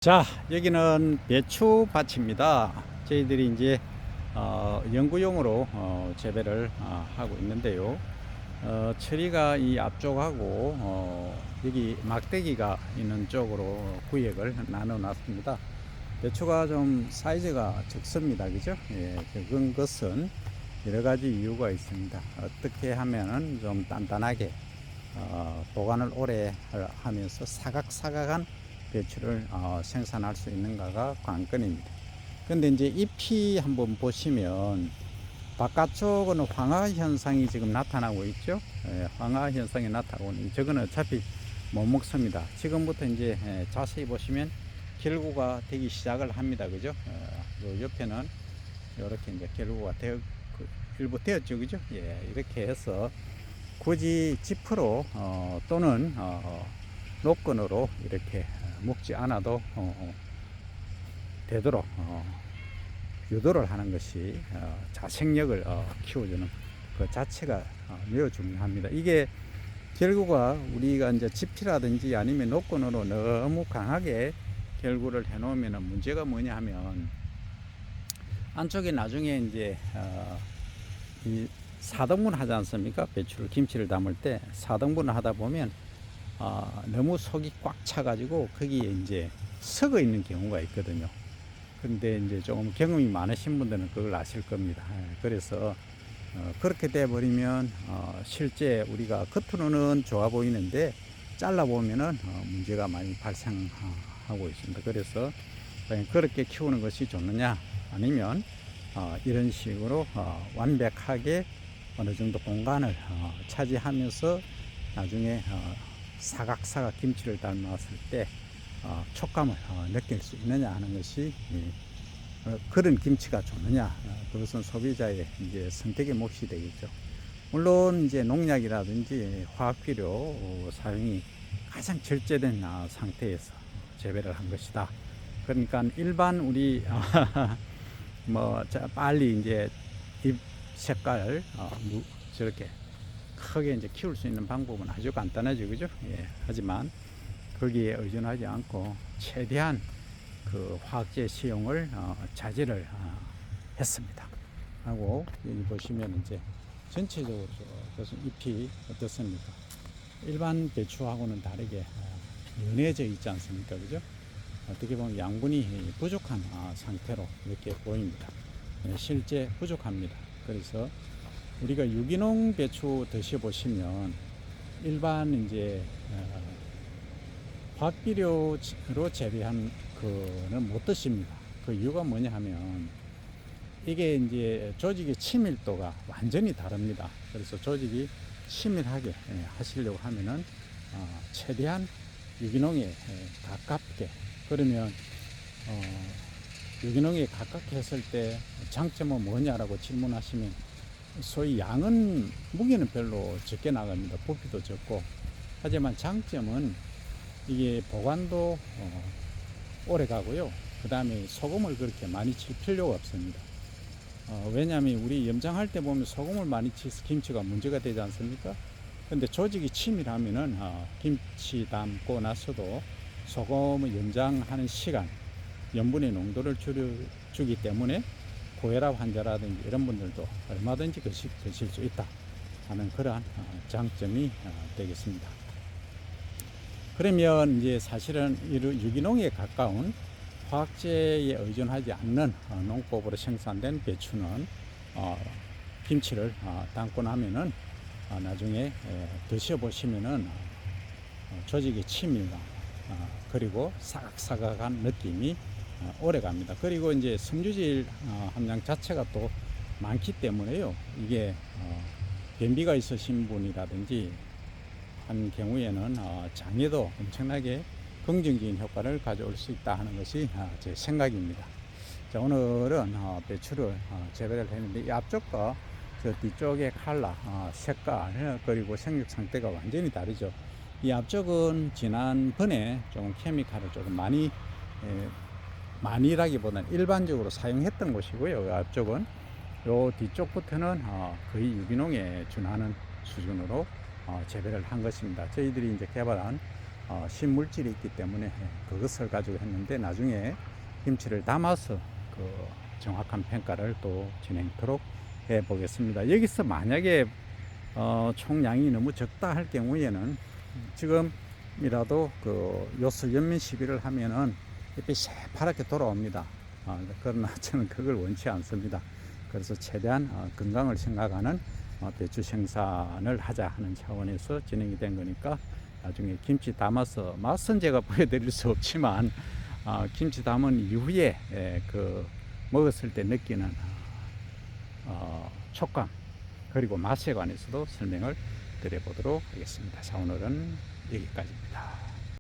자, 여기는 배추 밭입니다. 저희들이 이제 연구용으로 재배를 하고 있는데요. 처리가 이 앞쪽하고 여기 막대기가 있는 쪽으로 구역을 나눠 놨습니다. 배추가 좀 사이즈가 적습니다. 그죠? 예, 그건 것은 여러 가지 이유가 있습니다. 어떻게 하면은 좀 단단하게 보관을 오래 하면서 사각사각한 배추를 생산할 수 있는가가 관건입니다. 근데 이제 잎이 한번 보시면 바깥쪽은 황화 현상이 지금 나타나고 있죠. 황화 현상이 나타나고 있는 저거는 어차피 못 먹습니다. 지금부터 이제 자세히 보시면 결구가 되기 시작을 합니다. 그죠? 요 옆에는 이렇게 이제 결구가 일부 되었죠. 그죠? 예, 이렇게 해서 굳이 지프로 또는 노건으로 이렇게 먹지 않아도 되도록 유도를 하는 것이 자생력을 키워주는 그 자체가 매우 중요합니다. 이게 결구가 우리가 이제 지피라든지 아니면 노건으로 너무 강하게 결구를 해 놓으면 문제가 뭐냐 하면 안쪽에 나중에 이제 이 4등분 하지 않습니까? 배추를 김치를 담을 때 4등분을 하다 보면 너무 속이 꽉 차가지고 거기에 이제 썩어 있는 경우가 있거든요. 근데 이제 조금 경험이 많으신 분들은 그걸 아실 겁니다. 그래서 그렇게 돼 버리면 실제 우리가 겉으로는 좋아 보이는데 잘라 보면은 문제가 많이 발생하고 있습니다. 그래서 그렇게 키우는 것이 좋느냐 아니면 이런 식으로 완벽하게 어느 정도 공간을 차지하면서 나중에 사각사각 김치를 담았을 때 촉감을 느낄 수 있느냐 하는 것이 그런 김치가 좋느냐, 그것은 소비자의 이제 선택의 몫이 되겠죠. 물론 이제 농약이라든지 화학비료 사용이 가장 절제된 상태에서 재배를 한 것이다. 그러니까 일반 우리 뭐 빨리 이제 잎 색깔 저렇게 크게 이제 키울 수 있는 방법은 아주 간단하죠. 그죠? 예. 하지만 거기에 의존하지 않고 최대한 그 화학제使用을 자제를 했습니다. 하고 여기 보시면 이제 전체적으로 그래서 잎이 어떻습니까? 일반 배추하고는 다르게 연해져 있지 않습니까? 그죠? 어떻게 보면 양분이 부족한 상태로 이렇게 보입니다. 실제 부족합니다. 그래서 우리가 유기농 배추 드셔보시면 일반 이제 화학비료로 재배한 그는 못 드십니다. 그 이유가 뭐냐 하면 이게 이제 조직의 친밀도가 완전히 다릅니다. 그래서 조직이 친밀하게 하시려고 하면은 최대한 유기농에 가깝게, 그러면 유기농에 가깝게 했을 때 장점은 뭐냐라고 질문하시면 소위 양은 무게는 별로 적게 나갑니다. 부피도 적고. 하지만 장점은 이게 보관도 오래 가고요. 그 다음에 소금을 그렇게 많이 칠 필요가 없습니다. 왜냐하면 우리 염장할 때 보면 소금을 많이 치서 김치가 문제가 되지 않습니까? 근데 조직이 치밀하면은 김치 담고 나서도 소금을 염장하는 시간, 염분의 농도를 줄여주기 때문에 고혈압 환자라든지 이런 분들도 얼마든지 드실 수 있다 하는 그러한 장점이 되겠습니다. 그러면 이제 사실은 유기농에 가까운 화학제에 의존하지 않는 농법으로 생산된 배추는 김치를 담고 나면은 나중에 드셔보시면은 조직의 치밀감 그리고 사각사각한 느낌이 오래 갑니다. 그리고 이제 섬유질 함량 자체가 또 많기 때문에요. 이게 변비가 있으신 분이라든지 한 경우에는 장에도 엄청나게 긍정적인 효과를 가져올 수 있다 하는 것이 제 생각입니다. 자, 오늘은 배추를 재배를 했는데 이 앞쪽과 저 뒤쪽의 컬러, 색깔 그리고 생육 상태가 완전히 다르죠. 이 앞쪽은 지난번에 좀 케미칼을 조금 많이라기보다는 일반적으로 사용했던 곳이고요. 이 앞쪽은 요 뒤쪽부터는 거의 유기농에 준하는 수준으로 재배를 한 것입니다. 저희들이 이제 개발한 신물질이 있기 때문에 그것을 가지고 했는데 나중에 김치를 담아서 그 정확한 평가를 또 진행토록 해 보겠습니다. 여기서 만약에 총량이 너무 적다 할 경우에는 지금이라도 그 요소 연면 시비를 하면은 잎이 새파랗게 돌아옵니다. 그러나 저는 그걸 원치 않습니다. 그래서 최대한 건강을 생각하는 배추 생산을 하자 하는 차원에서 진행이 된 거니까 나중에 김치 담아서 맛은 제가 보여드릴 수 없지만 김치 담은 이후에 그 먹었을 때 느끼는 촉감 그리고 맛에 관해서도 설명을 드려보도록 하겠습니다. 자, 오늘은 여기까지입니다.